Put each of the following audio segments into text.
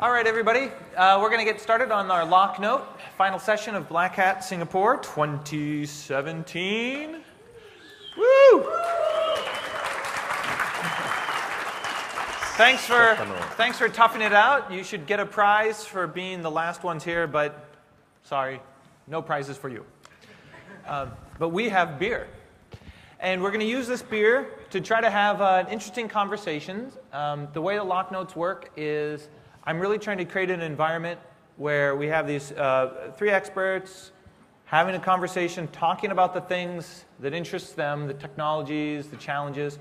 All right, everybody. We're going to get started on our Locknote, final session of Black Hat Singapore 2017. Woo! Thanks for toughing it out. You should get a prize for being the last ones here, but sorry, no prizes for you. But we have beer. And we're going to use this beer to try to have interesting conversations. The way the Locknotes work is I'm really trying to create an environment where we have these three experts having a conversation, talking about the things that interest them, the technologies, the challenges.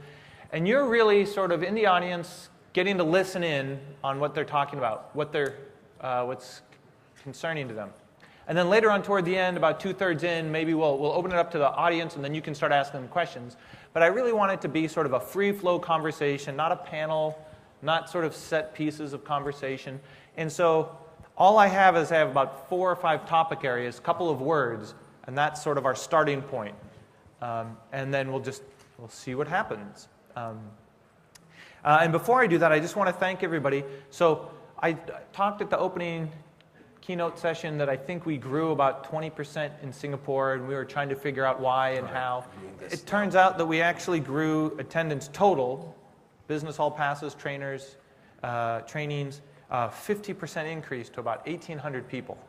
And you're really sort of in the audience getting to listen in on what they're talking about, what's concerning to them. And then later on toward the end, about 2/3 in, maybe we'll open it up to the audience and then you can start asking them questions. But I really want it to be sort of a free-flow conversation, not a panel, not sort of set pieces of conversation. And so all I have is I have about 4 or 5 topic areas, a couple of words, and that's sort of our starting point. And then we'll see what happens. And before I do that, I just want to thank everybody. So I talked at the opening keynote session that I think we grew about 20% in Singapore, and we were trying to figure out why and how. It turns out that we actually grew attendance total, business hall passes, trainers, trainings, 50% increase to about 1,800 people.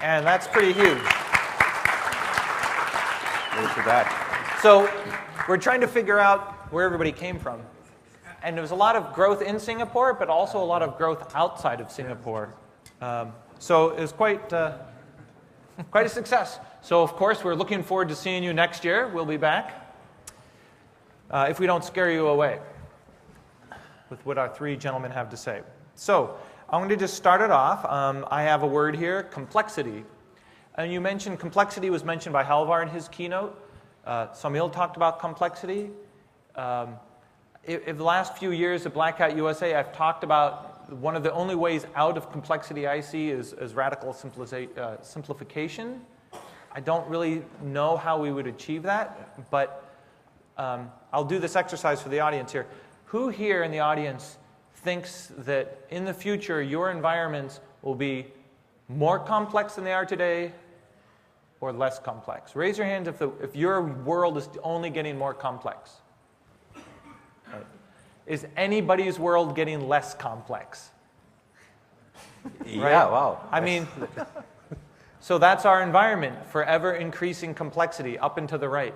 And that's pretty huge. Thanks for that. So we're trying to figure out where everybody came from. And there was a lot of growth in Singapore, but also a lot of growth outside of Singapore. So it was quite a success. So of course, we're looking forward to seeing you next year. We'll be back. If we don't scare you away with what our 3 gentlemen have to say. So I'm going to just start it off. I have a word here, complexity. And you mentioned complexity was mentioned by Halvar in his keynote. Samil talked about complexity. In the last few years at Black Hat USA, I've talked about one of the only ways out of complexity I see is radical simplification. I don't really know how we would achieve that, but I'll do this exercise for the audience here. Who here in the audience thinks that in the future your environments will be more complex than they are today or less complex? Raise your hands if your world is only getting more complex. Right. Is anybody's world getting less complex? Yeah, right? wow. I mean, so that's our environment, forever increasing complexity up and to the right.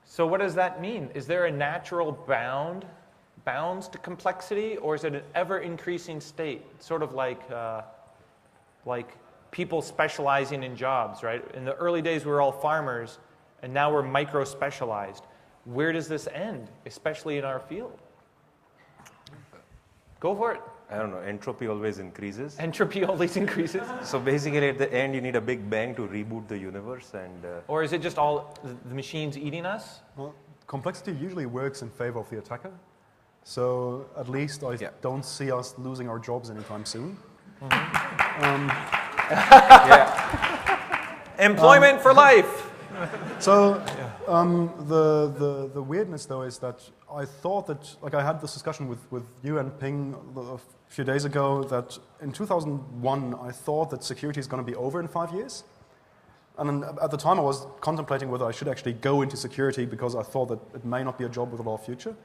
So what does that mean? Is there a natural bounds to complexity, or is it an ever-increasing state? Sort of like people specializing in jobs, right? In the early days, we were all farmers, and now we're micro-specialized. Where does this end, especially in our field? Go for it. I don't know, entropy always increases. Entropy always increases. So basically at the end you need a big bang to reboot the universe and... Or is it just all the machines eating us? Well, complexity usually works in favor of the attacker. So at least I don't see us losing our jobs anytime soon. Mm-hmm. Employment for life. So the weirdness though is that I thought that, like I had this discussion with you and Ping a few days ago, that in 2001 I thought that security is going to be over in 5 years. And at the time I was contemplating whether I should actually go into security because I thought that it may not be a job with a lot of future.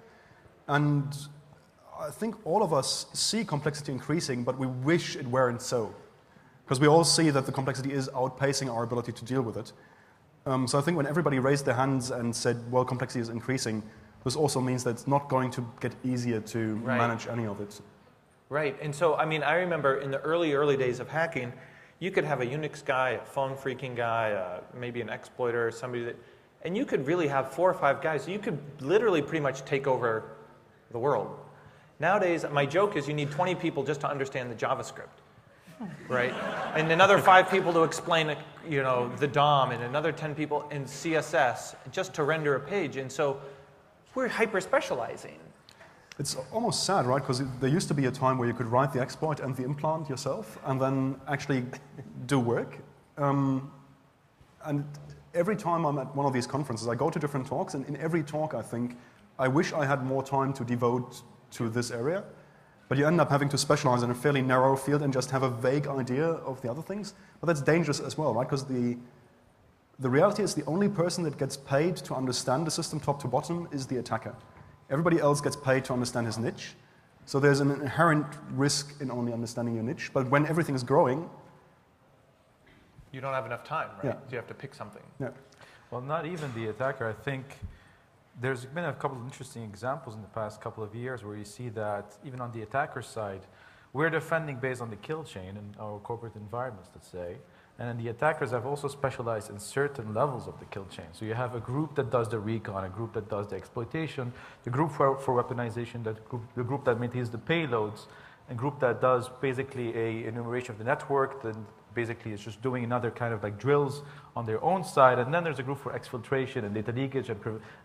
And I think all of us see complexity increasing, but we wish it weren't so. Because we all see that the complexity is outpacing our ability to deal with it. So I think when everybody raised their hands and said, well, complexity is increasing, this also means that it's not going to get easier to manage any of it. Right. And so, I mean, I remember in the early days of hacking, you could have a Unix guy, a phone phreaking guy, maybe an exploiter, somebody that, and you could really have 4 or 5 guys. You could literally pretty much take over the world. Nowadays, my joke is you need 20 people just to understand the JavaScript. Right? And another 5 people to explain, the DOM, and another 10 people in CSS just to render a page. And so we're hyper-specializing. It's almost sad, right? Because there used to be a time where you could write the exploit and the implant yourself and then actually do work. And every time I'm at one of these conferences, I go to different talks, and in every talk I think, I wish I had more time to devote to this area. but you end up having to specialize in a fairly narrow field and just have a vague idea of the other things. But that's dangerous as well, right? Because the reality is the only person that gets paid to understand the system top to bottom is the attacker. Everybody else gets paid to understand his niche. So there's an inherent risk in only understanding your niche. But when everything is growing, you don't have enough time, right? Yeah. So you have to pick something. yeah. Well, not even the attacker. I think there's been a couple of interesting examples in the past couple of years where you see that even on the attacker side, we're defending based on the kill chain in our corporate environments, let's say. And then the attackers have also specialized in certain levels of the kill chain. So you have a group that does the recon, a group that does the exploitation, the group for weaponization, the group that maintains the payloads, and group that does basically a enumeration of the network, then basically is just doing another kind of like drills on their own side. And then there's a group for exfiltration and data leakage.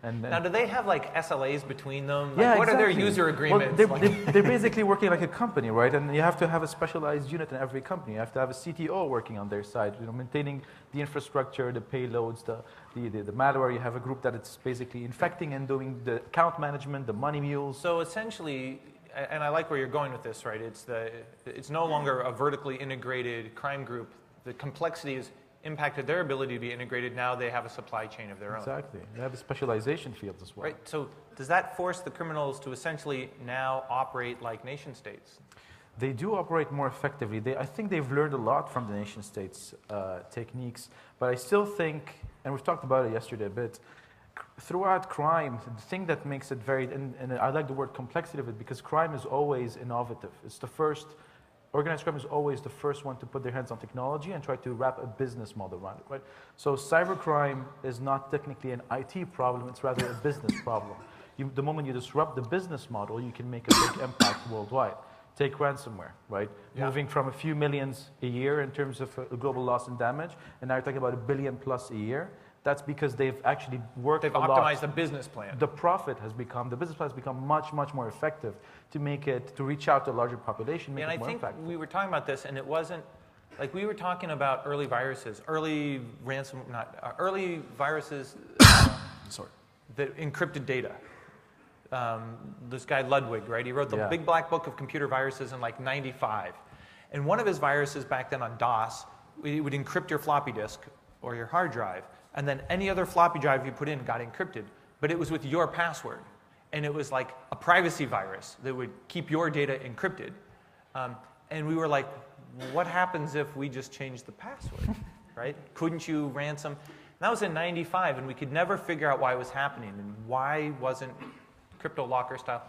And Now, do they have like SLAs between them? Like, yeah, what exactly. are their user agreements? Well, they're basically working like a company, right? And you have to have a specialized unit in every company. You have to have a CTO working on their side, maintaining the infrastructure, the payloads, the malware. You have a group that it's basically infecting and doing the account management, the money mules. So essentially, and I like where you're going with this, right? It's no longer a vertically integrated crime group. The complexity has impacted their ability to be integrated. Now they have a supply chain of their own. Exactly. They have a specialization fields as well. Right. So does that force the criminals to essentially now operate like nation states? They do operate more effectively. I think they've learned a lot from the nation states techniques, but I still think, and we've talked about it yesterday a bit, throughout crime, the thing that makes it very, and I like the word complexity of it because crime is always innovative. It's the first, organized crime is always the first one to put their hands on technology and try to wrap a business model around it, right? So cybercrime is not technically an IT problem, it's rather a business problem. The moment you disrupt the business model, you can make a big impact worldwide. Take ransomware, right? Yeah. Moving from a few millions a year in terms of global loss and damage, and now you're talking about $1 billion plus a year. That's because they've actually worked They've a lot. optimized the business plan. The business plan has become much, much more effective to make it, to reach out to a larger population, make And it I more think impactful. we were talking about this, and it wasn't like we were talking about early viruses, early viruses that encrypted data. This guy Ludwig, right? He wrote the big black book of computer viruses in like '95, and one of his viruses back then on DOS, it would encrypt your floppy disk or your hard drive, and then any other floppy drive you put in got encrypted, but it was with your password, and it was like a privacy virus that would keep your data encrypted. And we were like, what happens if we just change the password, right? Couldn't you ransom? And that was in '95, and we could never figure out why it was happening and why wasn't crypto locker style.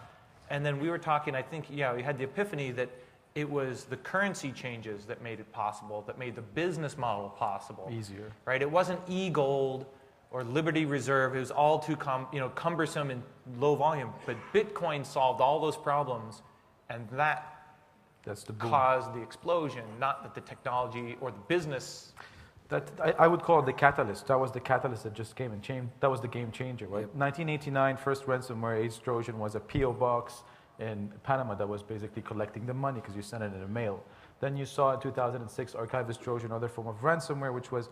And then we were talking, I think, we had the epiphany that it was the currency changes that made it possible, that made the business model possible. Easier. Right? It wasn't e-gold or Liberty Reserve. It was all too cumbersome and low volume. But Bitcoin solved all those problems, and That's the boom. caused the explosion, not that the technology or the business. I would call it the catalyst. That was the catalyst that just came and changed. That was the game changer, right? 1989, first ransomware AIDS Trojan was a PO box in Panama that was basically collecting the money because you sent it in the mail. Then you saw in 2006 Archivist Trojan, another form of ransomware, which was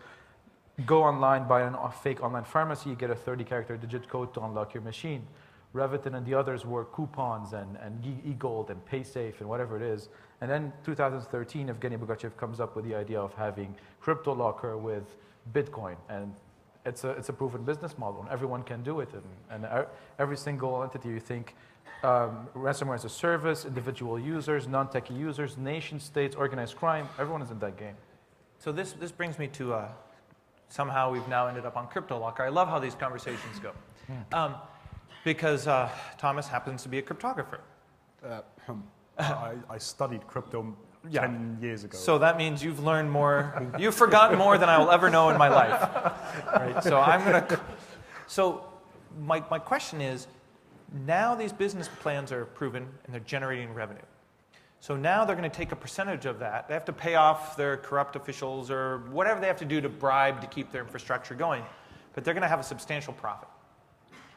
go online, buy a fake online pharmacy, get a 30-character digit code to unlock your machine. Revitin and the others were coupons and e-gold and PaySafe and whatever it is. And then 2013, Evgeny Bogachev comes up with the idea of having crypto locker with Bitcoin. And it's a proven business model, and everyone can do it. And every single entity you think, ransomware as a service, individual users, non-techie users, nation states, organized crime, everyone is in that game. So this brings me to somehow we've now ended up on crypto locker. I love how these conversations go. Because Thomas happens to be a cryptographer. I studied crypto 10 years ago. So that means you've learned more, you've forgotten more than I will ever know in my life. Right? So my question is, now these business plans are proven and they're generating revenue. So now they're going to take a percentage of that. They have to pay off their corrupt officials or whatever they have to do to bribe to keep their infrastructure going. But they're going to have a substantial profit.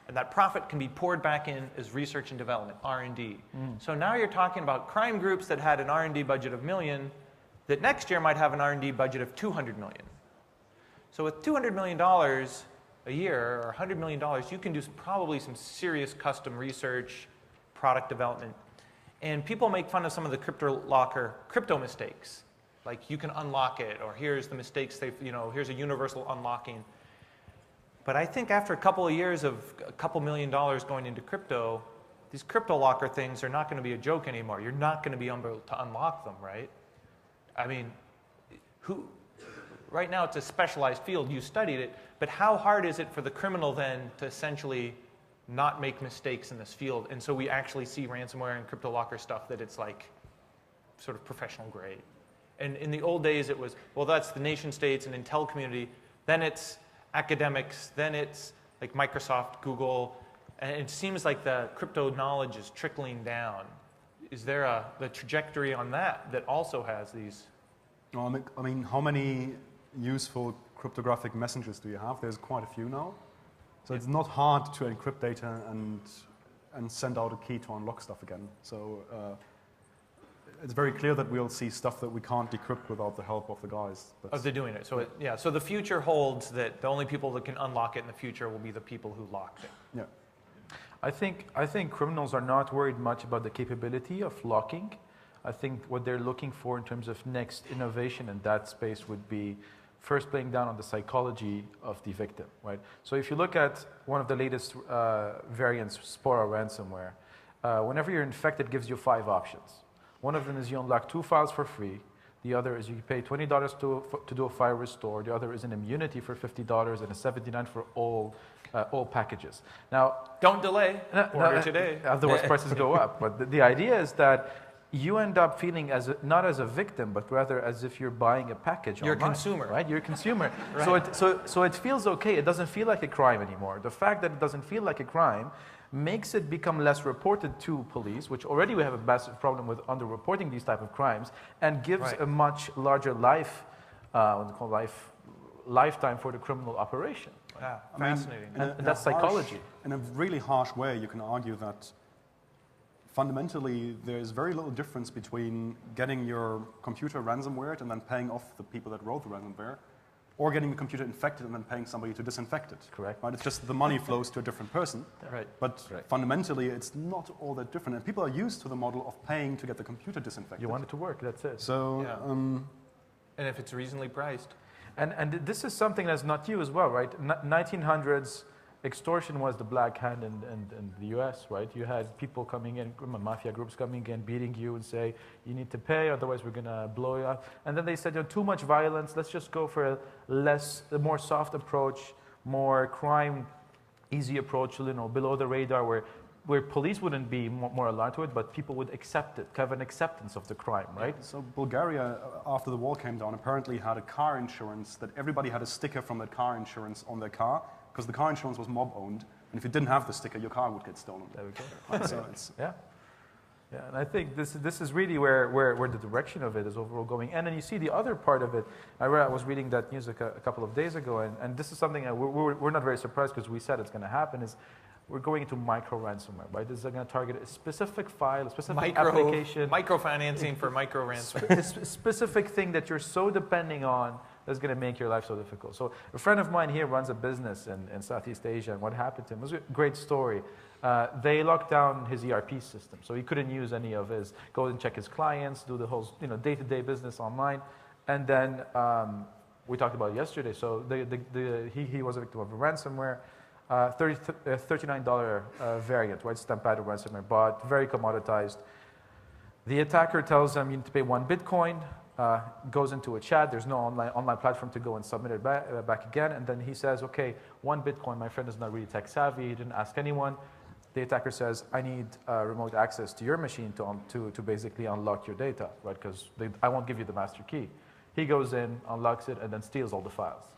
And that profit can be poured back in as research and development, R&D. So now you're talking about crime groups that had an R&D budget of $1 million that next year might have an R&D budget of $200 million. So with $200 million a year or $100 million, you can do probably some serious custom research, product development. And people make fun of some of the crypto mistakes. Like you can unlock it, or here's the mistakes here's a universal unlocking. But I think after a couple of years of a couple $1 million going into crypto, these crypto locker things are not going to be a joke anymore. You're not going to be able to unlock them, right? I mean, right now it's a specialized field. You studied it, but how hard is it for the criminal then to essentially not make mistakes in this field? And so we actually see ransomware and crypto locker stuff that it's like sort of professional grade. And in the old days it was, well, that's the nation states and Intel community. Then it's academics. Then it's like Microsoft, Google. And it seems like the crypto knowledge is trickling down. Is there the trajectory on that also has these? Well, I mean, how many useful cryptographic messengers do you have? There's quite a few now. So it's not hard to encrypt data and send out a key to unlock stuff again. So it's very clear that we'll see stuff that we can't decrypt without the help of the guys. They're doing it. So so the future holds that the only people that can unlock it in the future will be the people who locked it. Yeah. I think criminals are not worried much about the capability of locking. I think what they're looking for in terms of next innovation in that space would be first playing down on the psychology of the victim, right? So if you look at one of the latest variants, Spora ransomware, whenever you're infected, it gives you 5 options. One of them is you unlock 2 files for free. The other is you pay $20 to do a file restore. The other is an immunity for $50 and a $79 for all packages. Now, don't delay. Order today. Otherwise, prices go up. But the idea is that you end up feeling not as a victim, but rather as if you're buying a package. You're online, a consumer, right? You're a consumer. Right. So it feels okay. It doesn't feel like a crime anymore. The fact that it doesn't feel like a crime makes it become less reported to police, which already we have a massive problem with underreporting these type of crimes, and gives a much larger lifetime for the criminal operation. Ah, fascinating. And that's psychology. In a really harsh way, you can argue that fundamentally there's very little difference between getting your computer ransomware and then paying off the people that wrote the ransomware, or getting the computer infected and then paying somebody to disinfect it. Correct. Right? It's just the money flows to a different person. Right. But fundamentally, it's not all that different. And people are used to the model of paying to get the computer disinfected. You want it to work, that's it. So, and if it's reasonably priced. And this is something that's not new as well, right? 1900s, extortion was the black hand in the US, right? You had people coming in, mafia groups coming in, beating you and say, you need to pay, otherwise we're going to blow you up. And then they said, too much violence, let's just go for a more soft approach, more crime, easy approach, below the radar, where police wouldn't be more alarmed to it, but people would accept it, have an acceptance of the crime, right? So Bulgaria, after the wall came down, apparently had a car insurance that everybody had a sticker from that car insurance on their car, because the car insurance was mob-owned, and if you didn't have the sticker, your car would get stolen. There we go. Right, so it's yeah, and I think this is really where the direction of it is overall going. And then you see the other part of it. I was reading that news a couple of days ago, and this is something we're not very surprised because we said it's going to happen, is we're going into micro ransomware, right? This is going to target a specific file, a specific application. Microfinancing for micro ransomware. A specific thing that you're so depending on that's going to make your life so difficult. So a friend of mine here runs a business in Southeast Asia, and what happened to him was a great story. They locked down his ERP system, so he couldn't use any of his, go and check his clients, do the whole day-to-day business online. And then we talked about it yesterday, so he was a victim of a ransomware. $39 variant, right? Stampado ransomware bot, very commoditized. The attacker tells them you need to pay 1 Bitcoin, goes into a chat, there's no online platform to go and submit it back again, and then he says, okay, 1 Bitcoin, my friend is not really tech savvy, he didn't ask anyone. The attacker says, I need remote access to your machine to basically unlock your data, right? Because I won't give you the master key. He goes in, unlocks it, and then steals all the files.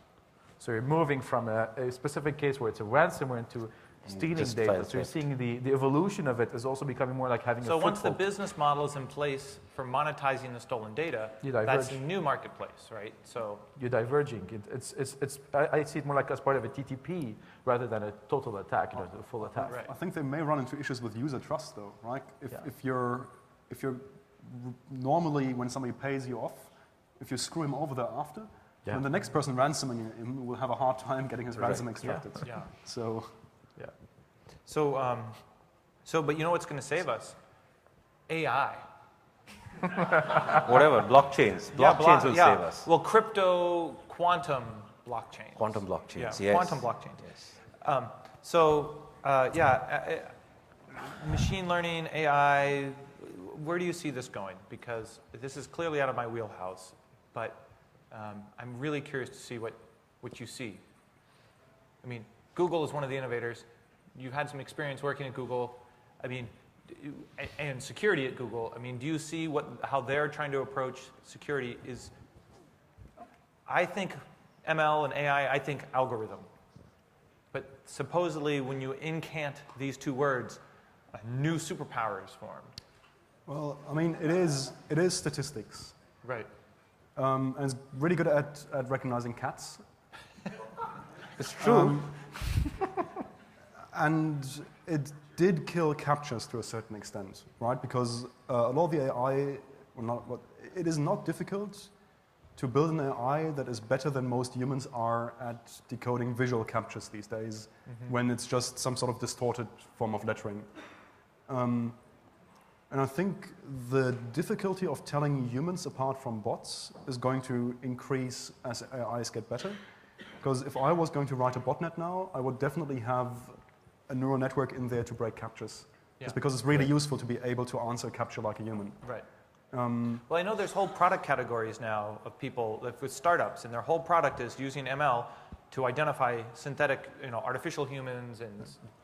So you're moving from a specific case where it's a ransomware into stealing data. So you're seeing the evolution of it is also becoming more like having a So once the foothold. business model is in place for monetizing the stolen data, that's a new marketplace, right? So you're diverging. I see it more like as part of a TTP rather than a total attack, a full attack. Right. I think they may run into issues with user trust, though, right? If you're normally when somebody pays you off, if you screw him over thereafter, then the next person ransoming him will have a hard time getting his ransom extracted. Yeah. So, but you know what's going to save us? AI. Whatever, blockchains. Blockchains will save us. Well, crypto, quantum blockchains. Quantum blockchains, Yeah, yes. quantum blockchains. Yes. Machine learning, AI, where do you see this going? Because this is clearly out of my wheelhouse, but I'm really curious to see what you see. I mean, Google is one of the innovators. You've had some experience working at Google. I mean, and security at Google. I mean, do you see how they're trying to approach security is, I think ML and AI, I think algorithm. But supposedly when you incant these two words, a new superpower is formed. Well, I mean, it is statistics. Right. And it's really good at recognizing cats. It's true. And it did kill captchas to a certain extent, right? Because a lot of the AI, it is not difficult to build an AI that is better than most humans are at decoding visual captchas these days, when it's just some sort of distorted form of lettering. And I think the difficulty of telling humans apart from bots is going to increase as AIs get better. Because if I was going to write a botnet now, I would definitely have a neural network in there to break captchas. Yeah. Just because it's really useful to be able to answer a captcha like a human. Right. Well, I know there's whole product categories now of people with startups, and their whole product is using ML to identify synthetic, artificial humans and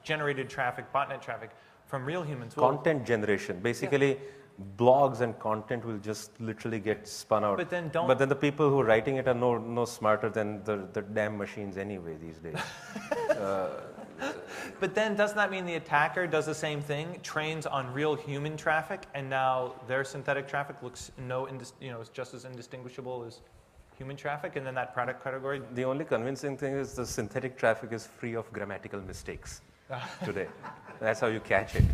generated traffic, botnet traffic from real humans. Content generation. Basically, blogs and content will just literally get spun out. But then the people who are writing it are no smarter than the damn machines anyway these days. But then doesn't that mean the attacker does the same thing, trains on real human traffic, and now their synthetic traffic looks is just as indistinguishable as human traffic, and then that product category? The only convincing thing is the synthetic traffic is free of grammatical mistakes today. That's how you catch it.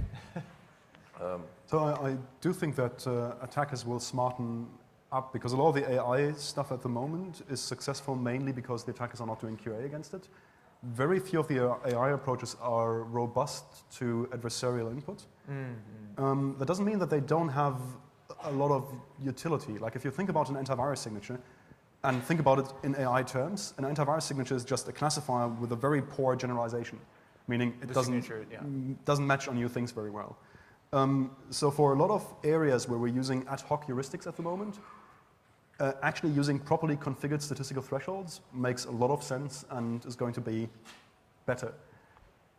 So I do think that attackers will smarten up, because a lot of the AI stuff at the moment is successful mainly because the attackers are not doing QA against it. Very few of the AI approaches are robust to adversarial input. That doesn't mean that they don't have a lot of utility. Like if you think about an antivirus signature and think about it in AI terms, an antivirus signature is just a classifier with a very poor generalization, meaning it doesn't match on new things very well. So for a lot of areas where we're using ad hoc heuristics at the moment, actually using properly configured statistical thresholds makes a lot of sense and is going to be better.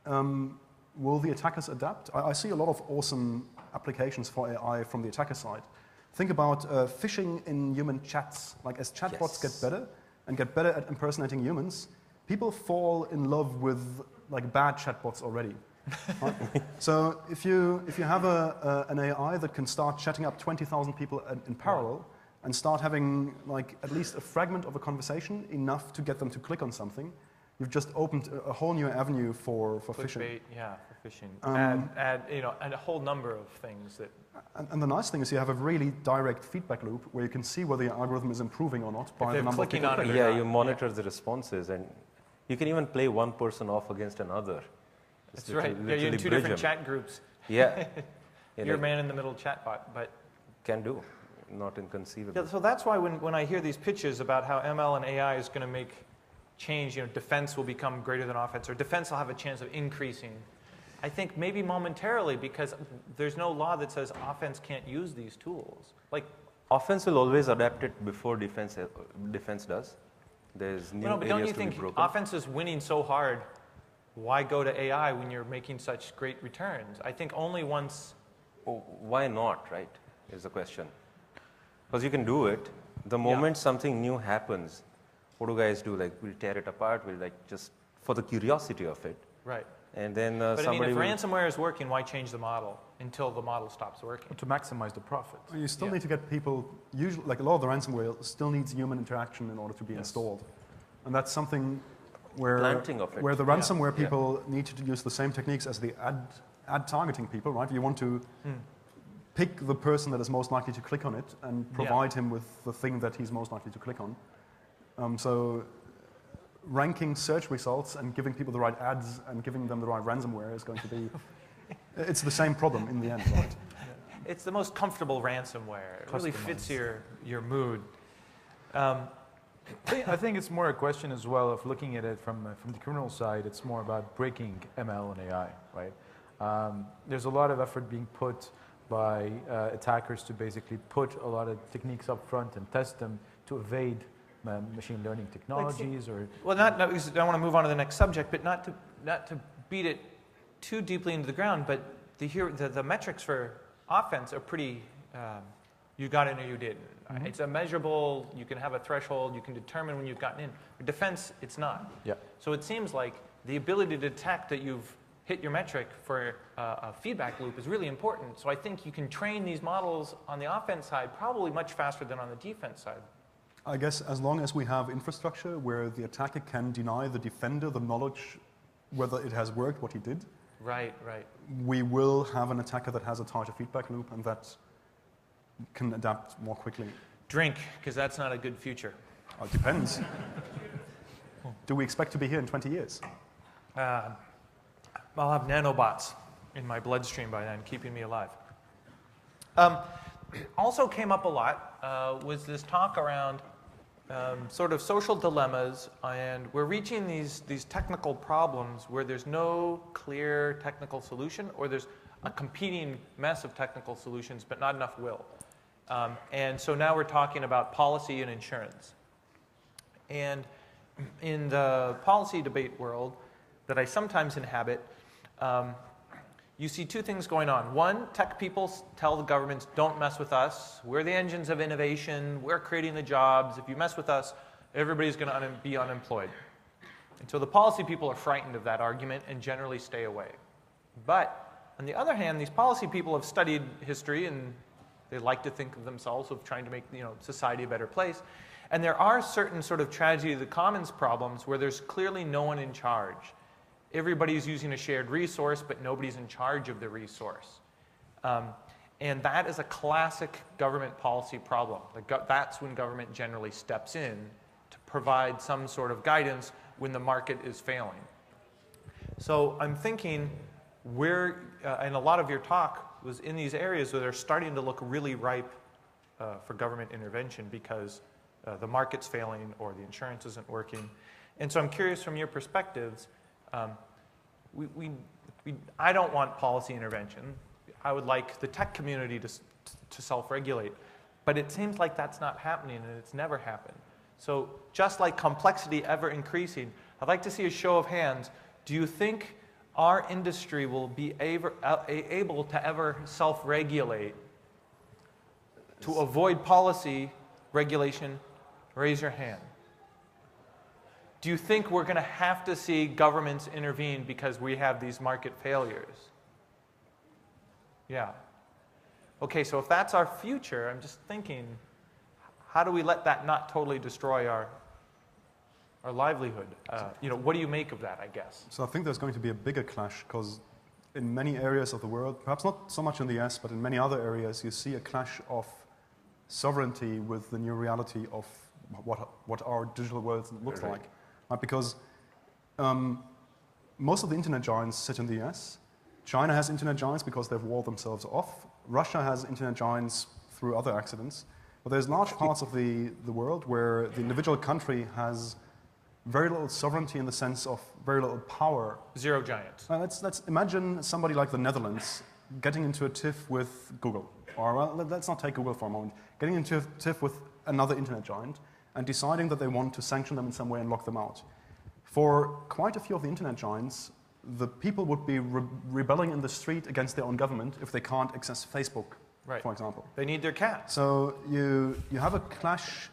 Will the attackers adapt? I see a lot of awesome applications for AI from the attacker side. Think about phishing in human chats. Like as chatbots get better and get better at impersonating humans, people fall in love with like bad chatbots already. Right? So if you have an AI that can start chatting up 20,000 people in parallel, and start having like at least a fragment of a conversation enough to get them to click on something, you've just opened a whole new avenue for phishing. Clickbait, yeah, for phishing. And a whole number of things that. And the nice thing is you have a really direct feedback loop where you can see whether your algorithm is improving or not by the number of people clicking. Yeah, you monitor the responses, and you can even play one person off against another. That's right. Yeah, you're in two different chat groups. Yeah. You're a man-in-the-middle chatbot, but. Can do. Not inconceivable. Yeah, so that's why when I hear these pitches about how ML and AI is going to make change, defense will become greater than offense, or defense will have a chance of increasing, I think maybe momentarily, because there's no law that says offense can't use these tools. Like offense will always adapt it before defense does. There's new but don't areas you to be think broken. offense is winning so hard? Why go to AI when you're making such great returns? I think only once. Oh, why not? Right? Is the question. Because you can do it. The moment something new happens, what do guys do? Like, we'll tear it apart. We'll like just for the curiosity of it. Right. And then but somebody I mean, if will ransomware is working, why change the model until the model stops working? To maximize the profit. You still need to get people, usually, like a lot of the ransomware still needs human interaction in order to be installed. And that's something where, where the ransomware people need to use the same techniques as the ad targeting people, right? You want to pick the person that is most likely to click on it and provide him with the thing that he's most likely to click on. So ranking search results and giving people the right ads and giving them the right ransomware is going to be, it's the same problem in the end, right? it's the most comfortable ransomware. It really fits your mood. I think it's more a question as well of looking at it from the criminal side. It's more about breaking ML and AI, right? There's a lot of effort being put by attackers to basically put a lot of techniques up front and test them to evade machine learning technologies. Well, not because I want to move on to the next subject, but not to beat it too deeply into the ground. But the metrics for offense are pretty. You got in or you didn't. Mm-hmm. It's a measurable. You can have a threshold. You can determine when you've gotten in. For defense, it's not. Yeah. So it seems like the ability to detect that you've hit your metric for a feedback loop is really important. So I think you can train these models on the offense side probably much faster than on the defense side. I guess as long as we have infrastructure where the attacker can deny the defender the knowledge whether it has worked what he did, right, we will have an attacker that has a tighter feedback loop and that can adapt more quickly. Drink, because that's not a good future. It depends. Do we expect to be here in 20 years? I'll have nanobots in my bloodstream by then, keeping me alive. Also came up a lot was this talk around sort of social dilemmas, and we're reaching these technical problems where there's no clear technical solution, or there's a competing mess of technical solutions, but not enough will. And so now we're talking about policy and insurance. And in the policy debate world that I sometimes inhabit, you see two things going on. One, tech people tell the governments, don't mess with us. We're the engines of innovation. We're creating the jobs. If you mess with us, everybody's going to be unemployed. And so the policy people are frightened of that argument and generally stay away. But on the other hand, these policy people have studied history and they like to think of themselves of trying to make society a better place. And there are certain sort of tragedy of the commons problems where there's clearly no one in charge. Everybody's using a shared resource, but nobody's in charge of the resource. And that is a classic government policy problem. That's when government generally steps in to provide some sort of guidance when the market is failing. So I'm thinking and a lot of your talk was in these areas where they're starting to look really ripe for government intervention because the market's failing or the insurance isn't working. And so I'm curious from your perspectives, I don't want policy intervention. I would like the tech community to self-regulate. But it seems like that's not happening, and it's never happened. So just like complexity ever increasing, I'd like to see a show of hands. Do you think our industry will be able to ever self-regulate to avoid policy regulation? Raise your hand. Do you think we're going to have to see governments intervene because we have these market failures? Yeah. Okay, so if that's our future, I'm just thinking, how do we let that not totally destroy our livelihood? What do you make of that, I guess? So I think there's going to be a bigger clash because in many areas of the world, perhaps not so much in the US, but in many other areas, you see a clash of sovereignty with the new reality of what our digital world looks like. Right? Because most of the internet giants sit in the US. China has internet giants because they've walled themselves off. Russia has internet giants through other accidents. But there's large parts of the world where the individual country has very little sovereignty in the sense of very little power. Zero giants. Let's imagine somebody like the Netherlands getting into a tiff with Google. Or let's not take Google for a moment. Getting into a tiff with another internet giant and deciding that they want to sanction them in some way and lock them out. For quite a few of the internet giants, the people would be rebelling in the street against their own government if they can't access Facebook, for example. They need their cat. So you have a clash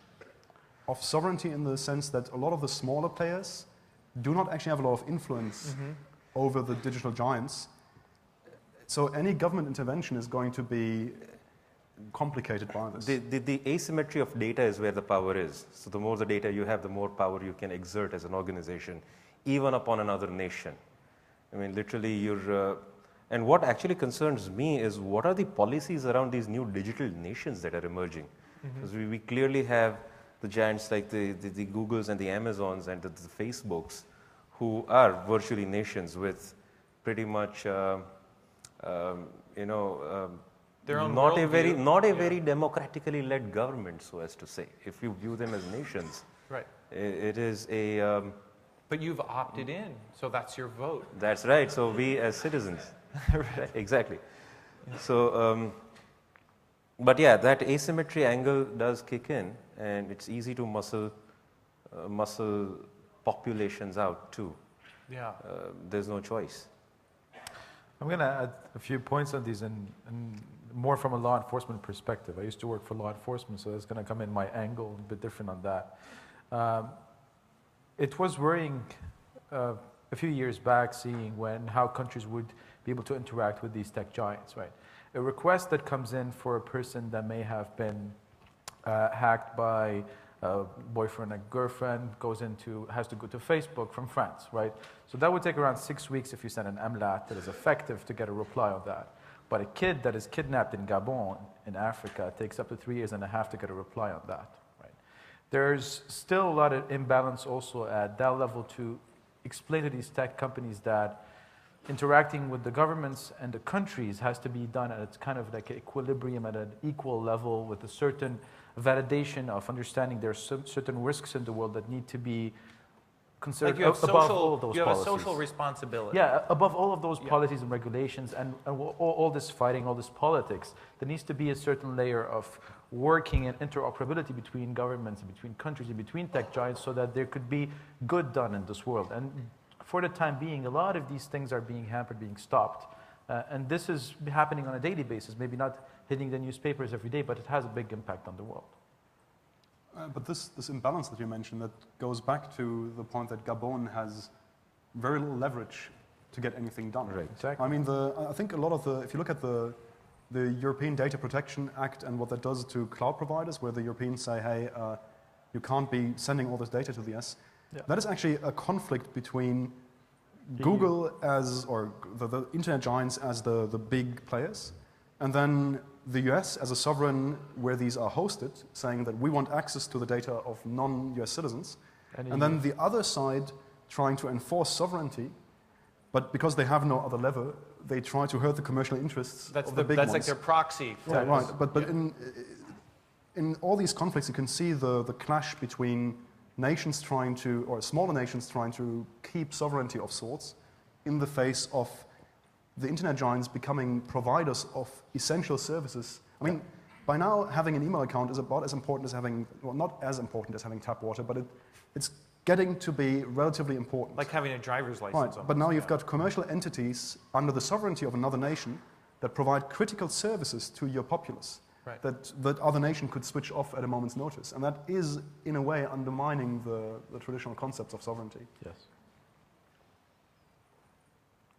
of sovereignty in the sense that a lot of the smaller players do not actually have a lot of influence over the digital giants. So any government intervention is going to be complicated by this. The asymmetry of data is where the power is. So the more the data you have, the more power you can exert as an organization, even upon another nation. I mean, literally, and what actually concerns me is what are the policies around these new digital nations that are emerging? Because we clearly have the giants like the Googles and the Amazons and the Facebooks who are virtually nations with pretty much, Their own not a worldview. very democratically led government, so as to say. If you view them as nations, Right. it is a. But you've opted in, so that's your vote. That's right. So we as citizens, right. Exactly. So, but yeah, that asymmetry angle does kick in, and it's easy to muscle populations out too. Yeah. There's no choice. I'm going to add a few points on these and more from a law enforcement perspective. I used to work for law enforcement, so that's going to come in my angle a bit different on that. It was worrying a few years back seeing how countries would be able to interact with these tech giants, right? A request that comes in for a person that may have been hacked by a boyfriend and girlfriend has to go to Facebook from France, right? So that would take around 6 weeks if you send an MLAT that is effective to get a reply on that. But a kid that is kidnapped in Gabon, in Africa, takes up to 3.5 years to get a reply on that, right? There's still a lot of imbalance also at that level to explain to these tech companies that interacting with the governments and the countries has to be done at kind of like equilibrium at an equal level with a certain validation of understanding there are certain risks in the world that need to be considered above all of those policies. You have a social responsibility. Yeah, above all of those policies and regulations and all this fighting, all this politics, there needs to be a certain layer of working and interoperability between governments and between countries and between tech giants so that there could be good done in this world. And for the time being, a lot of these things are being hampered, being stopped. And this is happening on a daily basis, maybe not hitting the newspapers every day, but it has a big impact on the world. But this imbalance that you mentioned, that goes back to the point that Gabon has very little leverage to get anything done. Right. Exactly. I mean, I think a lot of if you look at the European Data Protection Act and what that does to cloud providers, where the Europeans say, hey, you can't be sending all this data to the US, that is actually a conflict between Google or the internet giants as the big players, and then the US as a sovereign where these are hosted, saying that we want access to the data of non-US citizens, and then the other side trying to enforce sovereignty, but because they have no other lever, they try to hurt the commercial interests of the big ones. That's like their proxy. Right, right. But in all these conflicts, you can see the clash between nations trying to, or smaller nations trying to keep sovereignty of sorts in the face of the internet giants becoming providers of essential services. I mean, by now, having an email account is about as important as having, well, not as important as having tap water, but it's getting to be relatively important. Like having a driver's license. Right, almost, but now you've got commercial entities under the sovereignty of another nation that provide critical services to your populace. Right. That other nation could switch off at a moment's notice. And that is, in a way, undermining the traditional concepts of sovereignty. Yes.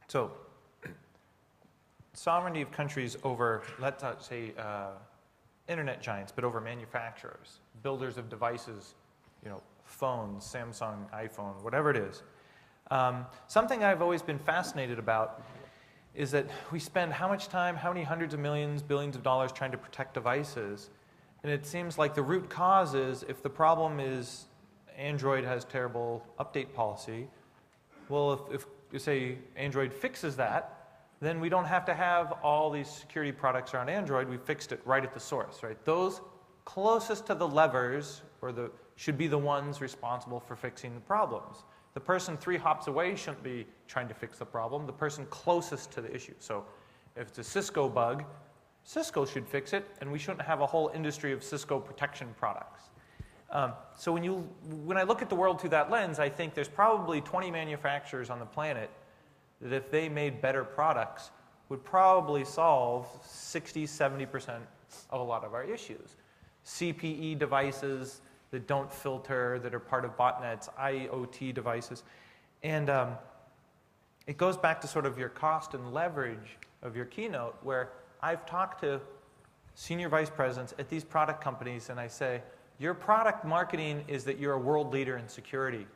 So, sovereignty of countries over, let's say, internet giants, but over manufacturers, builders of devices, phones, Samsung, iPhone, whatever it is. Something I've always been fascinated about is that we spend how much time, how many hundreds of millions, billions of dollars trying to protect devices, and it seems like the root cause is if the problem is Android has terrible update policy, well, if you say Android fixes that, then we don't have to have all these security products around Android. We fixed it right at the source, right? Those closest to the levers should be the ones responsible for fixing the problems. The person 3 hops away shouldn't be trying to fix the problem. The person closest to the issue. So if it's a Cisco bug, Cisco should fix it, and we shouldn't have a whole industry of Cisco protection products. So when I look at the world through that lens, I think there's probably 20 manufacturers on the planet that if they made better products would probably solve 60, 70% of a lot of our issues. CPE devices that don't filter, that are part of botnets, IoT devices. And it goes back to sort of your cost and leverage of your keynote, where I've talked to senior vice presidents at these product companies, and I say, your product marketing is that you're a world leader in security.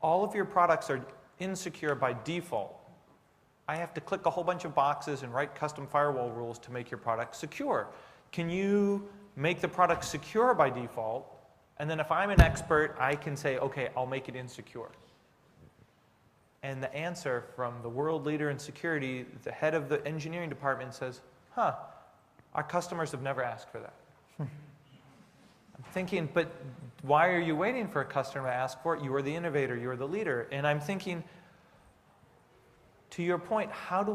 All of your products are insecure by default. I have to click a whole bunch of boxes and write custom firewall rules to make your product secure. Can you make the product secure by default, and then if I'm an expert, I can say, okay, I'll make it insecure. And the answer from the world leader in security, the head of the engineering department says, Our customers have never asked for that. I'm thinking, but why are you waiting for a customer to ask for it? You are the innovator, you are the leader. And I'm thinking, to your point, how do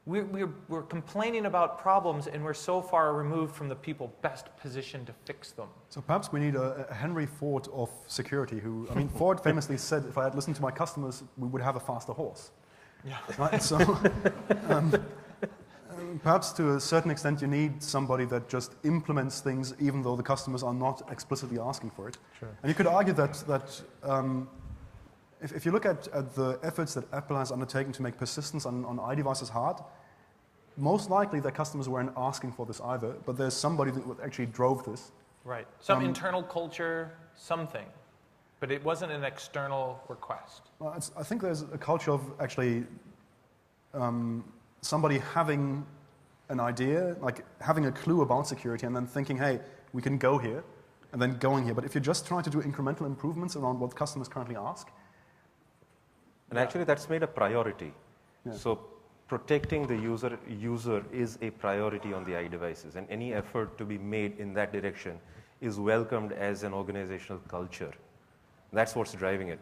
we're complaining about problems and we're so far removed from the people best positioned to fix them. So perhaps we need a Henry Ford of security who, I mean, Ford famously said, if I had listened to my customers, we would have a faster horse. Yeah. Right? So perhaps to a certain extent you need somebody that just implements things even though the customers are not explicitly asking for it. Sure. And you could argue that if you look at the efforts that Apple has undertaken to make persistence on iDevices hard, most likely their customers weren't asking for this either, but there's somebody that actually drove this. Right. Some internal culture, something. But it wasn't an external request. Well, I think there's a culture of actually somebody having an idea, like having a clue about security and then thinking, hey, we can go here, and then going here. But if you're just trying to do incremental improvements around what customers currently ask. And actually that's made a priority. Yeah. So protecting the user is a priority on the iDevices, and any effort to be made in that direction is welcomed as an organizational culture. That's what's driving it.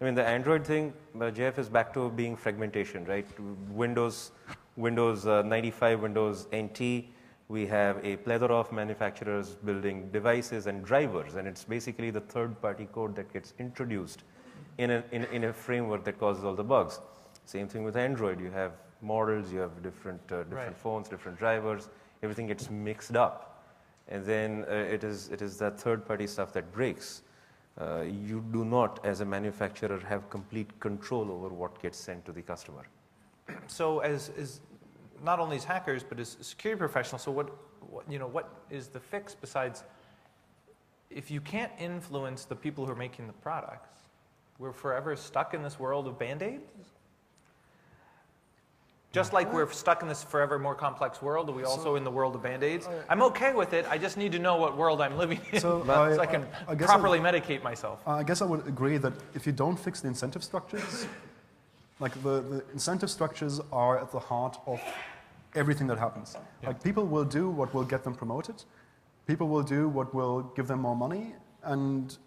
I mean, the Android thing, Jeff, is back to being fragmentation, right? Windows 95, Windows NT, we have a plethora of manufacturers building devices and drivers, and it's basically the third-party code that gets introduced in a framework that causes all the bugs. Same thing with Android. You have models, you have different Right. phones, different drivers, everything gets mixed up. And then it is that third-party stuff that breaks. You do not, as a manufacturer, have complete control over what gets sent to the customer. So as not only as hackers, but as security professionals, so what is the fix besides, if you can't influence the people who are making the products, we're forever stuck in this world of Band-Aids? Just like we're stuck in this forever more complex world, are we also in the world of Band-Aids? I'm okay with it, I just need to know what world I'm living in So so I can properly medicate myself. I guess I would agree that if you don't fix the incentive structures, like the incentive structures are at the heart of everything that happens. Yeah. Like people will do what will get them promoted, people will do what will give them more money, and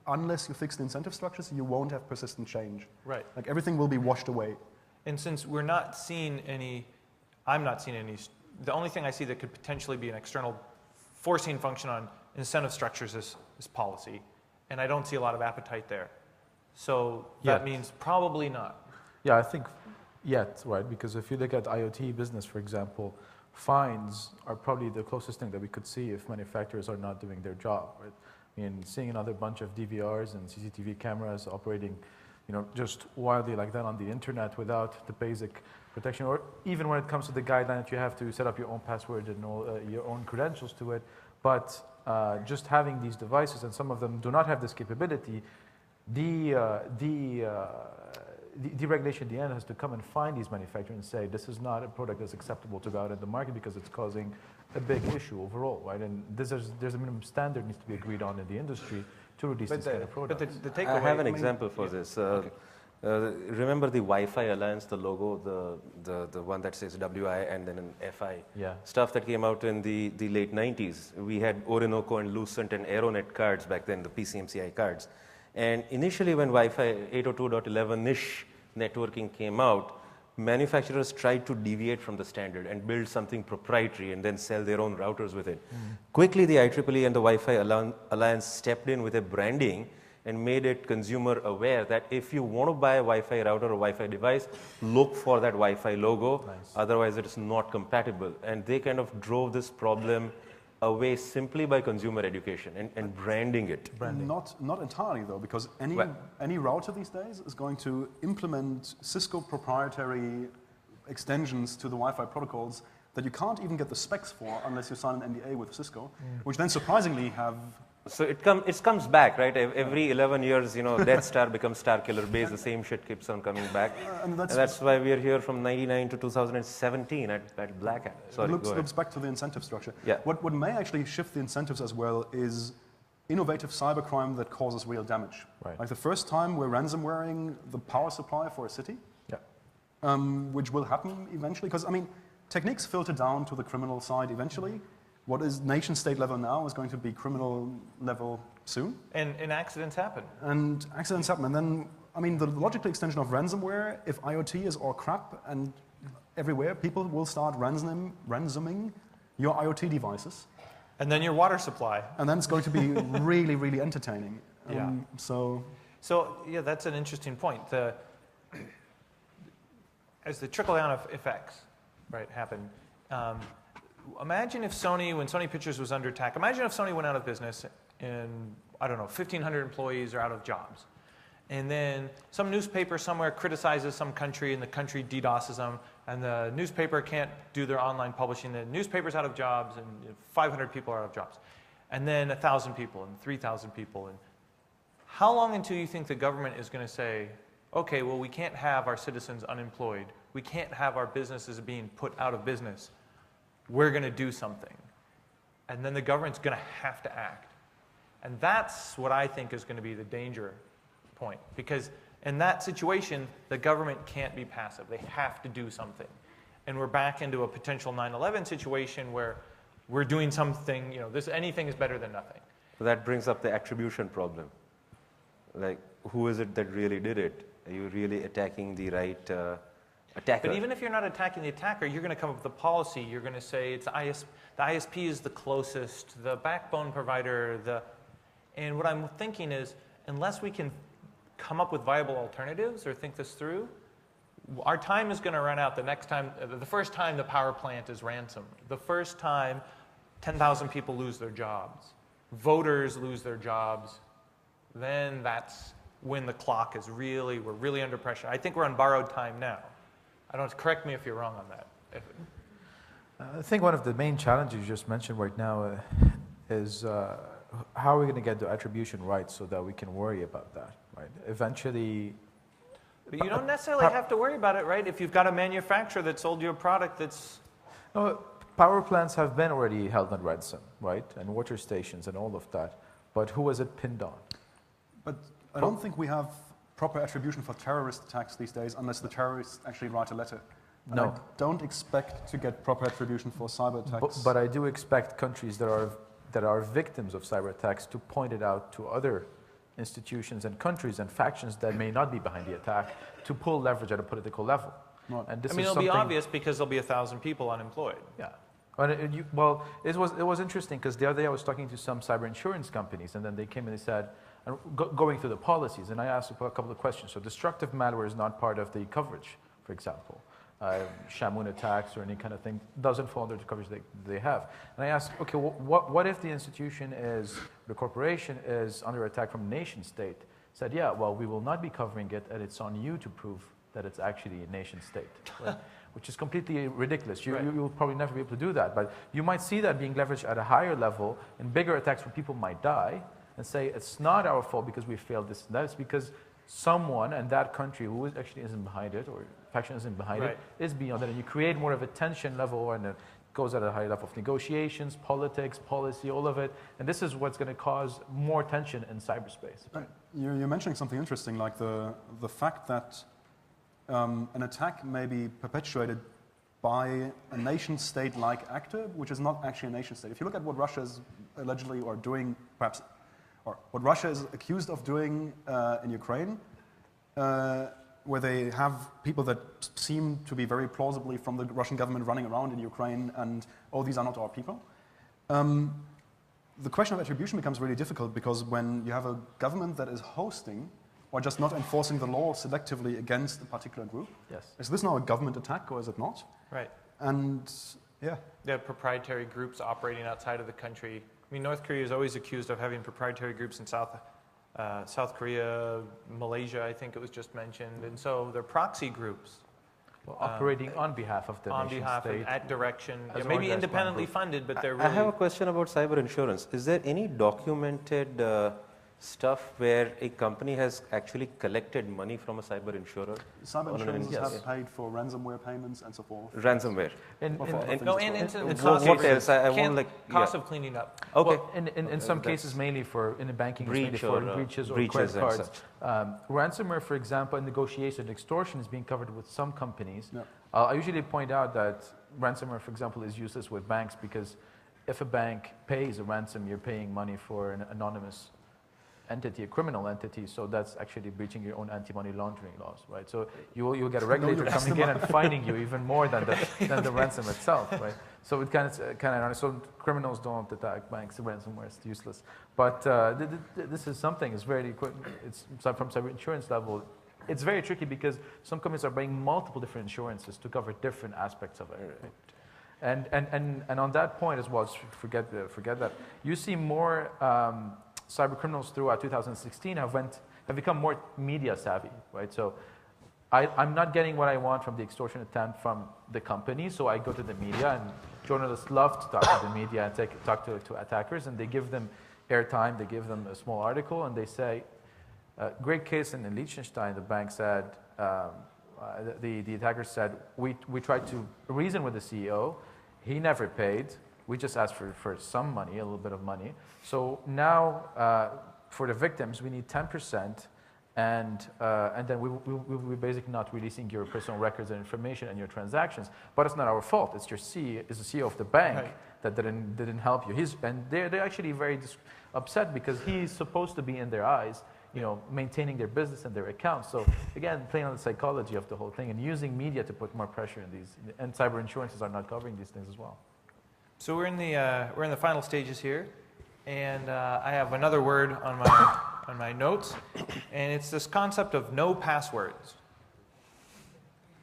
unless you fix the incentive structures, you won't have persistent change. Right. Like everything will be washed away. And since we're not seeing any, I'm not seeing any, the only thing I see that could potentially be an external forcing function on incentive structures is policy. And I don't see a lot of appetite there. So that means probably not. Yeah, I think yet, right? Because if you look at IoT business, for example, fines are probably the closest thing that we could see if manufacturers are not doing their job, right? I mean, seeing another bunch of DVRs and CCTV cameras operating, just wildly like that on the internet without the basic protection, or even when it comes to the guideline that you have to set up your own password and all, your own credentials to it. But just having these devices, and some of them do not have this capability, deregulation at the end has to come and find these manufacturers and say, this is not a product that's acceptable to go out in the market because it's causing a big issue overall, right? And there's a minimum standard needs to be agreed on in the industry to release these kind of products. But the takeaway, I have an example for this. Remember the Wi-Fi Alliance, the logo, the one that says WI and then an FI? Yeah. Stuff that came out in the late 90s. We had Orinoco and Lucent and Aeronet cards back then, the PCMCI cards. And initially when Wi-Fi 802.11-ish networking came out, manufacturers tried to deviate from the standard and build something proprietary and then sell their own routers with it. Quickly, the IEEE and the Wi-Fi Alliance stepped in with a branding and made it consumer aware that if you want to buy a Wi-Fi router or Wi-Fi device, look for that Wi-Fi logo, otherwise it is not compatible. And they kind of drove this problem away simply by consumer education and branding it. Not entirely though, because any router these days is going to implement Cisco proprietary extensions to the Wi-Fi protocols that you can't even get the specs for unless you sign an NDA with Cisco, which then surprisingly have... So it comes back, right? Every 11 years, Death Star becomes Star Killer Base. The same shit keeps on coming back. And that's why we are here from 99 to 2017 at Black Hat. Sorry, looks back to the incentive structure. Yeah. What may actually shift the incentives as well is innovative cybercrime that causes real damage. Right. Like the first time we're ransomwaring the power supply for a city, which will happen eventually. Because, I mean, techniques filter down to the criminal side eventually. What is nation-state level now is going to be criminal level soon. And accidents happen. And accidents happen. And then, I mean, the logical extension of ransomware, if IoT is all crap and everywhere, people will start ransoming your IoT devices. And then your water supply. And then it's going to be really, really entertaining. Yeah. So yeah, that's an interesting point. As the trickle-down effects, right, happen, imagine if Sony, when Sony Pictures was under attack, imagine if Sony went out of business and, I don't know, 1,500 employees are out of jobs. And then some newspaper somewhere criticizes some country and the country DDoSes them, and the newspaper can't do their online publishing. The newspaper's out of jobs and 500 people are out of jobs. And then 1,000 people and 3,000 people. And how long until you think the government is going to say, okay, well, we can't have our citizens unemployed. We can't have our businesses being put out of business. We're going to do something. And then the government's going to have to act. And that's what I think is going to be the danger point. Because in that situation, the government can't be passive. They have to do something. And we're back into a potential 9/11 situation where we're doing something, you know, anything is better than nothing. So that brings up the attribution problem. Like, who is it that really did it? Are you really attacking the right attacker? But even if you're not attacking the attacker, you're going to come up with a policy. You're going to say it's the ISP is the closest, the backbone provider, and what I'm thinking is, unless we can come up with viable alternatives or think this through, our time is going to run out the first time the power plant is ransomed, the first time 10,000 people lose their jobs, voters lose their jobs, then that's when the clock is we're really under pressure. I think we're on borrowed time now. Correct me if you're wrong on that. I think one of the main challenges you just mentioned right now is how are we going to get the attribution right so that we can worry about that, right? Eventually... But you don't necessarily have to worry about it, right? If you've got a manufacturer that sold you a product that's... No, power plants have been already held on ransom, right? And water stations and all of that. But who was it pinned on? But I don't think we have proper attribution for terrorist attacks these days unless the terrorists actually write a letter. And No. I don't expect to get proper attribution for cyber attacks. But I do expect countries that are victims of cyber attacks to point it out to other institutions and countries and factions that may not be behind the attack to pull leverage at a political level. Right. And this it'll be obvious because there'll be 1,000 people unemployed. Yeah. It was interesting because the other day I was talking to some cyber insurance companies, and then they came and they said, going through the policies, and I asked a couple of questions. So destructive malware is not part of the coverage, for example. Shamoon attacks or any kind of thing doesn't fall under the coverage they have. And I asked, okay, what if the institution the corporation is under attack from a nation state? Said, yeah, well, we will not be covering it, and it's on you to prove that it's actually a nation state, right? Which is completely ridiculous. You will probably never be able to do that, but you might see that being leveraged at a higher level in bigger attacks where people might die, and say it's not our fault because we failed this and that. It's because someone in that country who actually isn't behind it, or faction isn't behind it, is beyond it. And you create more of a tension level, and it goes at a higher level of negotiations, politics, policy, all of it. And this is what's going to cause more tension in cyberspace. You're mentioning something interesting, like the fact that an attack may be perpetuated by a nation-state-like actor, which is not actually a nation-state. If you look at what Russia is allegedly or doing, perhaps, or what Russia is accused of doing in Ukraine, where they have people that seem to be very plausibly from the Russian government running around in Ukraine, and, oh, these are not our people. The question of attribution becomes really difficult because when you have a government that is hosting or just not enforcing the law selectively against a particular group, is this now a government attack or is it not? Right. And, yeah. There are proprietary groups operating outside of the country. I mean, North Korea is always accused of having proprietary groups in South Korea, Malaysia, I think it was just mentioned. And so they're proxy groups. Well, operating on behalf of the nation state. At direction. Maybe independently funded, but they're really... I have a question about cyber insurance. Is there any documented stuff where a company has actually collected money from a cyber insurer? Cyber insurers have paid for ransomware payments and so forth. Ransomware. What else? I want cost of cleaning up. Okay. Well, in some cases, mainly in the banking, breaches or credit cards. Ransomware, for example, in negotiation, extortion is being covered with some companies. I usually point out that ransomware, for example, is useless with banks because if a bank pays a ransom, you're paying money for an anonymous entity, a criminal entity, so that's actually breaching your own anti-money laundering laws, right? So you'll get a regulator coming in and fining you even more than the ransom itself, right? So it kind of so criminals don't attack banks. Ransomware is useless, but this is something. It's from cyber insurance level. It's very tricky because some companies are buying multiple different insurances to cover different aspects of it. Right? And on that point as well, forget that. You see more cyber criminals throughout 2016 have become more media savvy, right? So I'm not getting what I want from the extortion attempt from the company, so I go to the media, and journalists love to talk to the media and talk to attackers, and they give them airtime, they give them a small article, and they say, great case in Liechtenstein, the bank said, the attacker said, we tried to reason with the CEO, he never paid, we just asked for some money, a little bit of money. So now, for the victims, we need 10%, and then we're basically not releasing your personal records and information and your transactions. But it's not our fault. It's the CEO of the bank that didn't help you. And they're actually very upset because he's supposed to be in their eyes, maintaining their business and their accounts. So again, playing on the psychology of the whole thing and using media to put more pressure in these. And cyber insurances are not covering these things as well. So we're in the final stages here, and I have another word on my notes, and it's this concept of no passwords.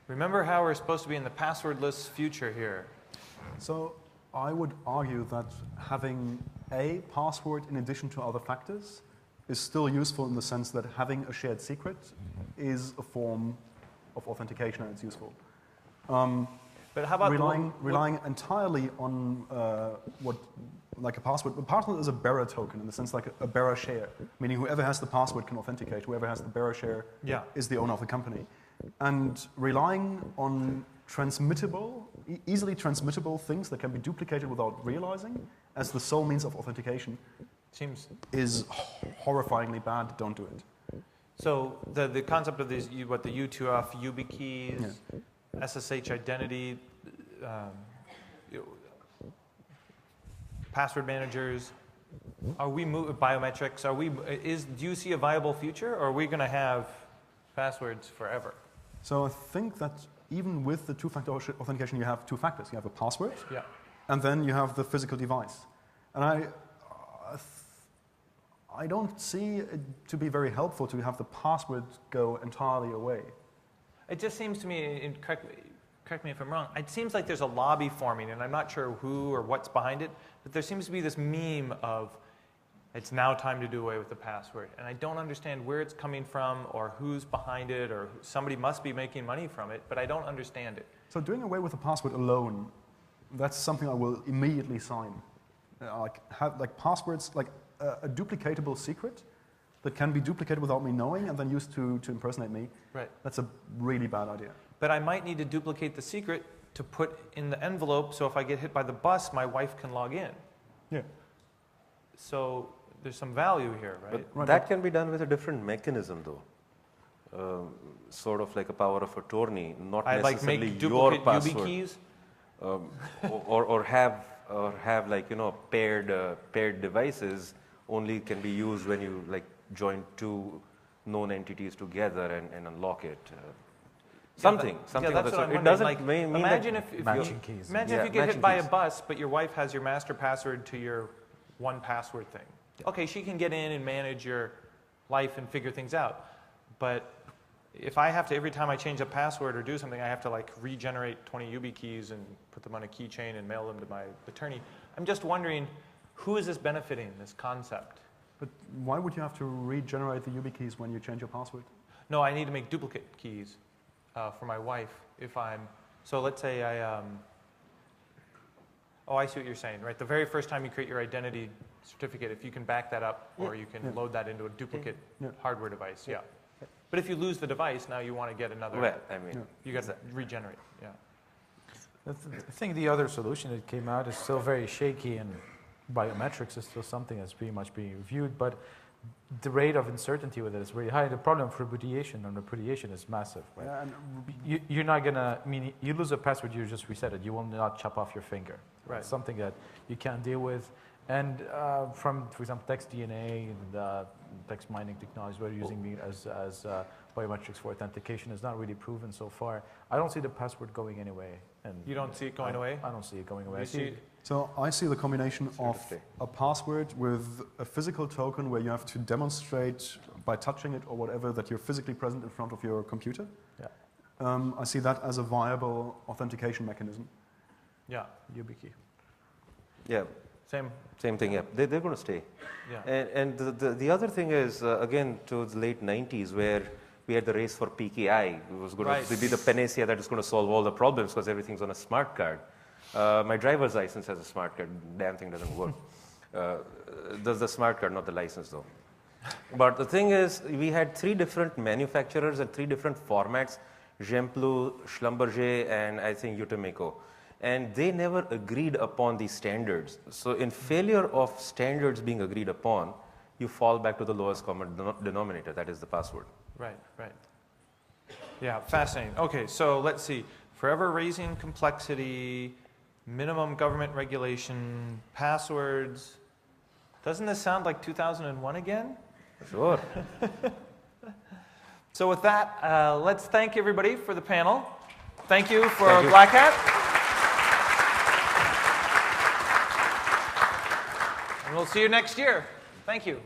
Remember how we're supposed to be in the passwordless future here? So I would argue that having a password in addition to other factors is still useful in the sense that having a shared secret is a form of authentication and it's useful. But how about relying entirely on like a password? A password is a bearer token in the sense like a bearer share, meaning whoever has the password can authenticate. Whoever has the bearer share is the owner of the company. And relying on transmittable, easily transmittable things that can be duplicated without realizing as the sole means of authentication is horrifyingly bad. Don't do it. So the concept of these, the U2F, YubiKeys, SSH identity, password managers, biometrics, do you see a viable future, or are we going to have passwords forever? So I think that even with the two-factor authentication, you have two factors. You have a password, and then you have the physical device. And I don't see it to be very helpful to have the password go entirely away. It just seems to me, and correct me if I'm wrong, it seems like there's a lobby forming, and I'm not sure who or what's behind it, but there seems to be this meme of it's now time to do away with the password. And I don't understand where it's coming from or who's behind it, or somebody must be making money from it, but I don't understand it. So doing away with the password alone, that's something I will immediately sign. Like passwords, like a duplicatable secret that can be duplicated without me knowing and then used to impersonate me. Right. That's a really bad idea. But I might need to duplicate the secret to put in the envelope so if I get hit by the bus, my wife can log in. Yeah. So there's some value here, right? But that can be done with a different mechanism, though. Sort of like a power of attorney, not necessarily make your duplicate password. YubiKeys? Or have like paired devices only can be used when you like join two known entities together and unlock it. Something of the sort. It doesn't mean imagine that if you get hit by a keys. bus, but your wife has your master password to your one password thing. Okay, she can get in and manage your life and figure things out. But if I have to, every time I change a password or do something, I have to like regenerate 20 YubiKeys and put them on a keychain and mail them to my attorney. I'm just wondering, who is this benefiting, this concept? But why would you have to regenerate the YubiKeys when you change your password? No, I need to make duplicate keys for my wife if I'm, so let's say I see what you're saying, right? The very first time you create your identity certificate, if you can back that up or you can load that into a duplicate hardware device, But if you lose the device, now you want to get another, you got to regenerate, I think the other solution that came out is still very shaky, and biometrics is still something that's pretty much being reviewed. But the rate of uncertainty with it is really high. The problem of repudiation is massive, right? Yeah, and You're not gonna, I mean, you lose a password, you just reset it. You will not chop off your finger. Right. It's something that you can't deal with. And from, for example, text DNA and text mining technologies, we're using as biometrics for authentication is not really proven so far. I don't see the password going anyway. And You don't see it going away? I don't see it going away. You I see see, so I see the combination of Certificate. a password with a physical token where you have to demonstrate by touching it or whatever that you're physically present in front of your computer. Yeah. I see that as a viable authentication mechanism. yeah, YubiKey. Yeah, same. thing, yeah. They're going to stay. Yeah. And the other thing is, again, to the late 90s, where we had the race for PKI. It was going Right. to be the panacea that is going to solve all the problems because everything's on a smart card. My driver's license has a smart card. Damn thing doesn't work. Does the smart card, not the license, though. But the thing is, we had 3 different manufacturers and 3 different formats, Gemplu, Schlumberger, and I think Utemeco. And they never agreed upon these standards. So in failure of standards being agreed upon, you fall back to the lowest common denominator, that is the password. Right, right. Yeah, fascinating. Okay, so let's see. Forever raising complexity, minimum government regulation, passwords. Doesn't this sound like 2001 again? Sure. So with that, let's thank everybody for the panel. Thank you for Thank you. Black Hat. And we'll see you next year. Thank you.